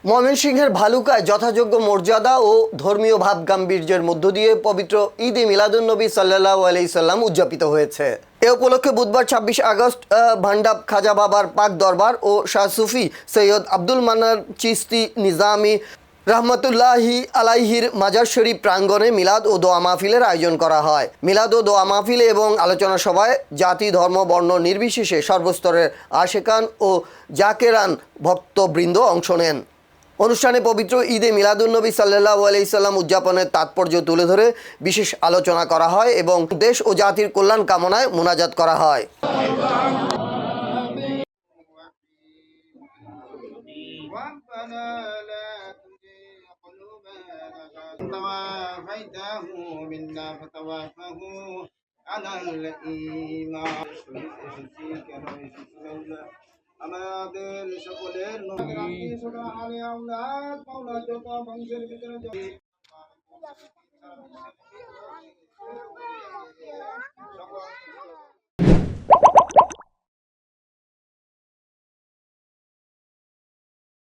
ময়মনসিংহের ভালুকায় যথাযোগ্য মর্যাদা ও ধর্মীয় ভাব গাম্ভীর্যের মধ্য দিয়ে পবিত্র ঈদে মিলাদুন্নবী সাল্লাল্লাহু আলাইহি সাল্লাম উদযাপিত হয়েছে। এ উপলক্ষে বুধবার ২৬ আগস্ট ভান্ডাব খাজা বাবার পাক দরবার ও শাহ সুফি সৈয়দ আব্দুল মান্নান চিশতি নিজামি রহমতুল্লাহি আলাইহির মাজার শরীফ প্রাঙ্গণে মিলাদ ও দোয়া মাহফিলের আয়োজন করা হয়। মিলাদ ও দোয়া মাহফিল এবং আলোচনা সভায় জাতি ধর্ম বর্ণ নির্বিশেষে সর্বস্তরের আশেকান ও জাকেরান ভক্তবৃন্দ অংশ নেন। অনুষ্ঠানে পবিত্র ঈদে মিলাদুন্নবী সাল্লাল্লাহু আলাইহি সাল্লাম উদযাপনের তাৎপর্য তুলে ধরে বিশেষ আলোচনা করা হয় এবং দেশ ও জাতির কল্যাণ কামনায় মুনাজাত করা হয়। আমাদের সকলের আলে আওলাদ মাওলা যত বংশের ভিতরে